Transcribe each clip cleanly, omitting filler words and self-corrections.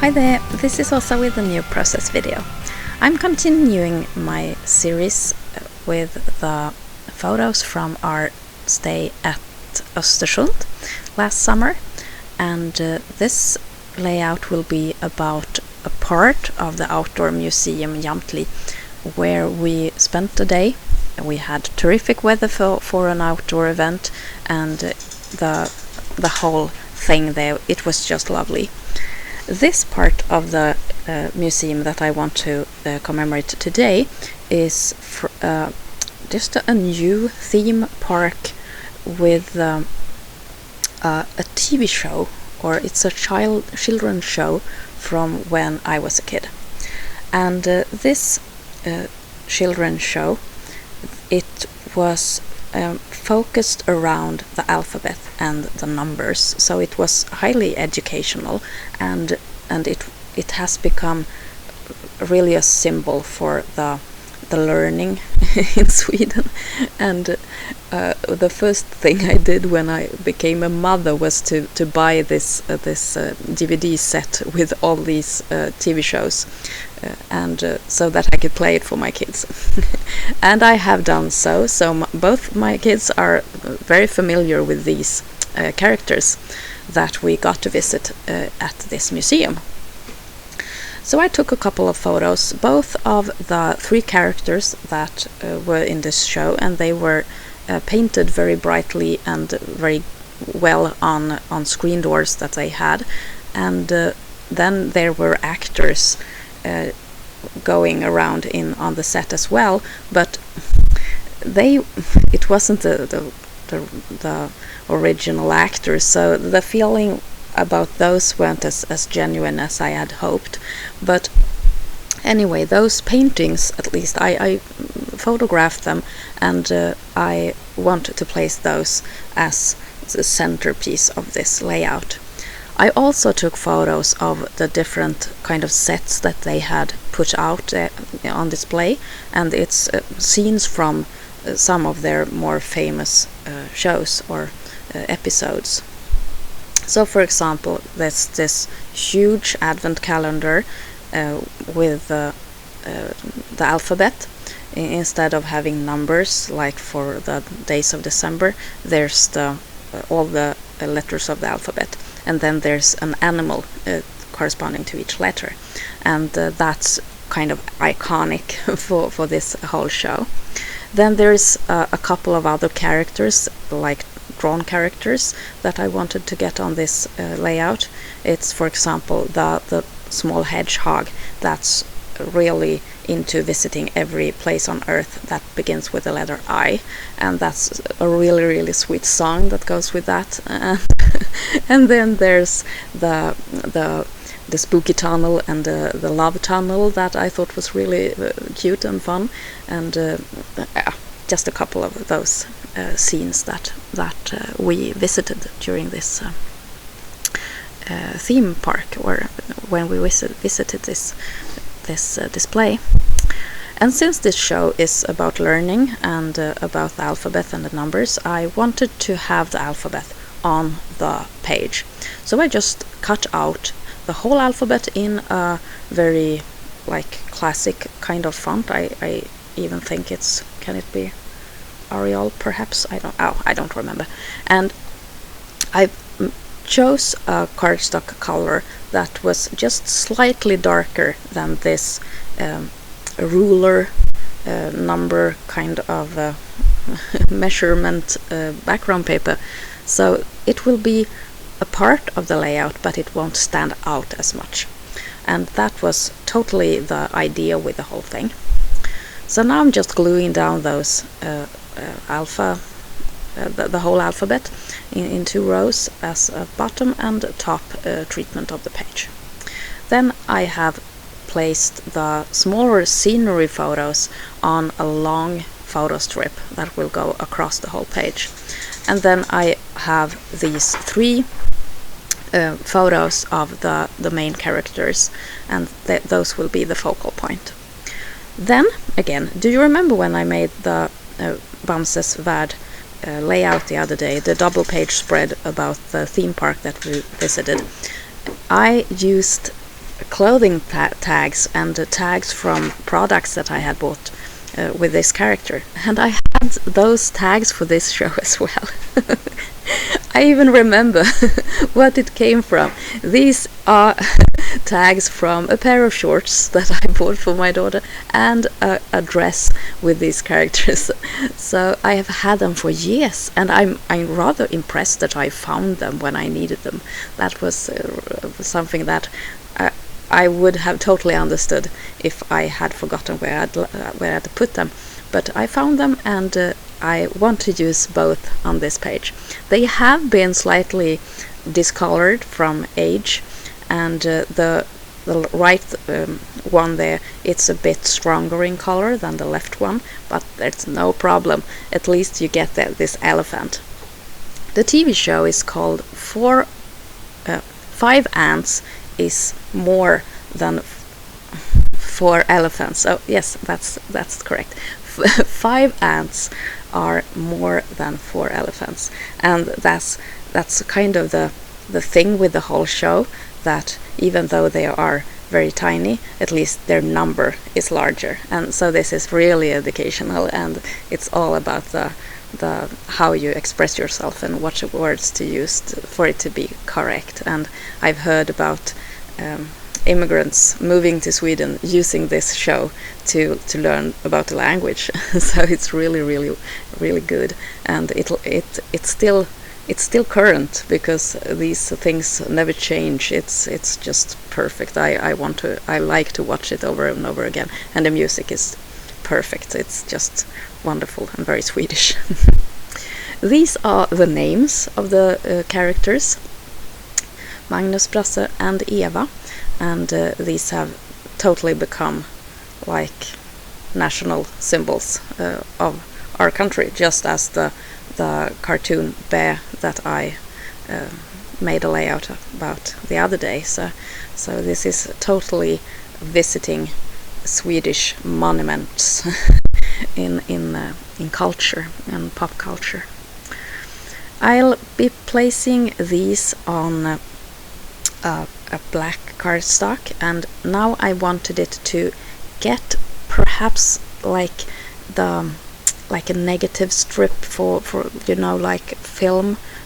Hi there, this is also with a new process video. I'm continuing my series with the photos from our stay at Östersund last summer, and this layout will be about a part of the outdoor museum Jamtli where we spent the day. We had terrific weather for an outdoor event, and the whole thing there, it was just lovely. This part of the museum that I want to commemorate today is just a new theme park with a TV show, or it's a children's show from when I was a kid. And this children's show, it was focused around the alphabet and the numbers, so it was highly educational, and it has become really a symbol for the learning in Sweden. And the first thing I did when I became a mother was to buy this DVD set with all these TV shows, so that I could play it for my kids. And I have done so. Both my kids are very familiar with these characters that we got to visit at this museum. So I took a couple of photos, both of the three characters that were in this show, and they were painted very brightly and very well on screen doors that they had. And then there were actors going around on the set as well, but it wasn't the original actors, so the feeling about those weren't as genuine as I had hoped. But anyway, those paintings, at least I photographed them, and I want to place those as the centerpiece of this layout. I also took photos of the different kind of sets that they had put out on display, and it's scenes from some of their more famous shows or episodes. So, for example, there's this huge advent calendar with the alphabet. Instead of having numbers like for the days of December, there's all the letters of the alphabet, and then there's an animal corresponding to each letter, and that's kind of iconic for this whole show. Then there's a couple of other characters, like drawn characters, that I wanted to get on this layout. It's, for example, the small hedgehog that's really into visiting every place on Earth that begins with the letter I, and that's a really, really sweet song that goes with that. And then there's the spooky tunnel and the love tunnel that I thought was really cute and fun, and just a couple of those scenes that we visited during this theme park, or when we visited this display. And since this show is about learning and about the alphabet and the numbers, I wanted to have the alphabet on the page. So I just cut out the whole alphabet in a very classic kind of font. I even think can it be Arial perhaps? I don't remember. And I chose a cardstock color that was just slightly darker than this ruler number kind of measurement background paper. So it will be a part of the layout, but it won't stand out as much. And that was totally the idea with the whole thing. So now I'm just gluing down those the whole alphabet in 2 rows as a bottom and top treatment of the page. Then I have placed the smaller scenery photos on a long photo strip that will go across the whole page. And then I have these 3 photos of the main characters, and those will be the focal point. Then again, do you remember when I made the Bamses Värld layout the other day, the double page spread about the theme park that we visited? I used clothing tags and tags from products that I had bought with this character, and I had those tags for this show as well. I even remember what it came from. These are tags from a pair of shorts that I bought for my daughter and a dress with these characters. So I have had them for years, and I'm rather impressed that I found them when I needed them. That was something that I would have totally understood if I had forgotten where I'd put them. But I found them, and I want to use both on this page. They have been slightly discolored from age, and the right one there, it's a bit stronger in color than the left one, but that's no problem. At least you get this elephant. The TV show is called 5 Ants is More Than 4 Elephants. Oh yes, that's correct. 5 ants are more than 4 elephants, and that's kind of the thing with the whole show, that even though they are very tiny, at least their number is larger. And so this is really educational, and it's all about the how you express yourself and what words to use for it to be correct. And I've heard about immigrants moving to Sweden using this show to learn about the language. So it's really good, and it's still current, because these things never change. It's just perfect. I like to watch it over and over again, and the music is perfect. It's just wonderful and very Swedish. These are the names of the characters: Magnus, Brasse and Eva, and these have totally become like national symbols of our country, just as the cartoon bear that I made a layout about the other day. So this is totally visiting Swedish monuments in culture and pop culture. I'll be placing these on a black cardstock, and now I wanted it to get perhaps like a negative strip for like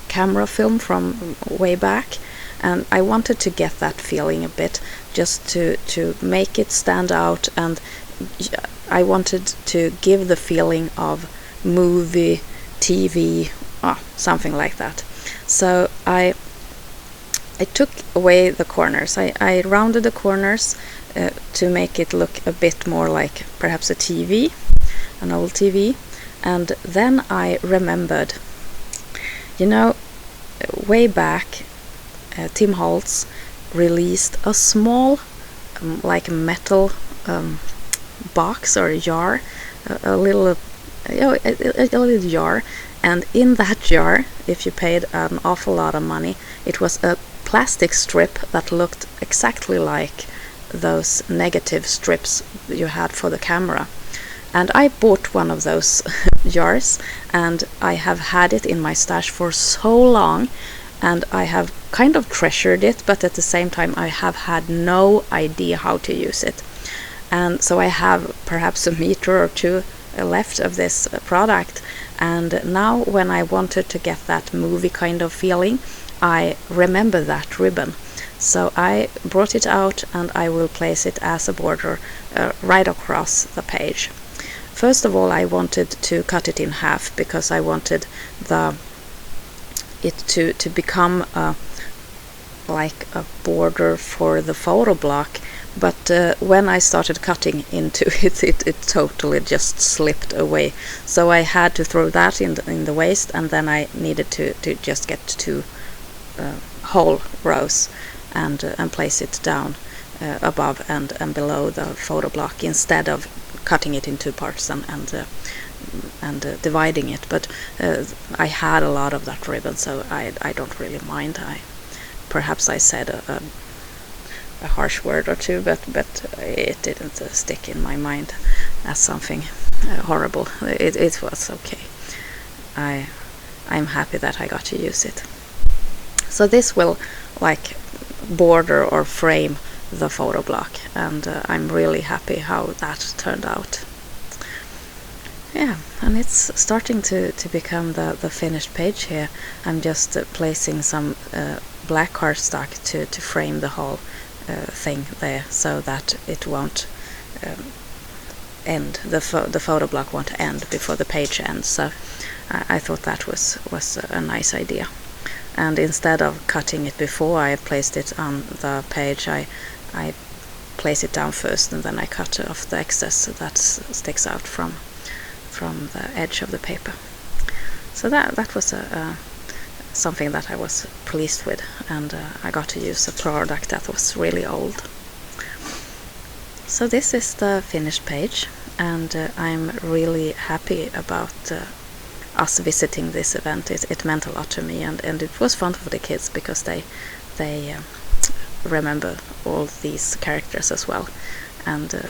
camera film from way back, and I wanted to get that feeling a bit, just to make it stand out, and I wanted to give the feeling of movie, TV, something like that. So I took away the corners. I rounded the corners to make it look a bit more like perhaps a TV, an old TV. And then I remembered, way back, Tim Holtz released a small like metal box or a jar, a little jar, and in that jar, if you paid an awful lot of money, it was a plastic strip that looked exactly like those negative strips you had for the camera. And I bought one of those jars, and I have had it in my stash for so long, and I have kind of treasured it, but at the same time I have had no idea how to use it. And so I have perhaps a meter or two left of this product, and now when I wanted to get that movie kind of feeling, I remember that ribbon. So I brought it out, and I will place it as a border right across the page. First of all, I wanted to cut it in half, because I wanted it to become like a border for the photo block. But when I started cutting into it, it totally just slipped away. So I had to throw that in the waste, and then I needed to just get 2 whole rows and place it down above and below the photo block, instead of cutting it in 2 parts and dividing it. But I had a lot of that ribbon, so I don't really mind. Perhaps I said a harsh word or two, but it didn't stick in my mind as something horrible. It was okay. I'm happy that I got to use it. So this will like border or frame the photo block, and I'm really happy how that turned out. Yeah, and it's starting to become the finished page here. I'm just placing some black cardstock to frame the whole thing there, so that it won't end, the photo block won't end before the page ends. So I thought that was a nice idea. And instead of cutting it before I placed it on the page, I place it down first, and then I cut off the excess that sticks out from the edge of the paper. So that was something that I was pleased with, and I got to use a product that was really old. So this is the finished page, and I'm really happy about us visiting this event. It meant a lot to me, and it was fun for the kids because they remember all these characters as well, and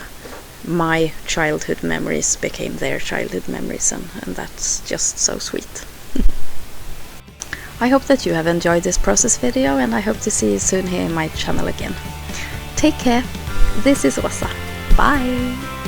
my childhood memories became their childhood memories, and that's just so sweet. I hope that you have enjoyed this process video, and I hope to see you soon here in my channel again. Take care. This is Åsa. Bye!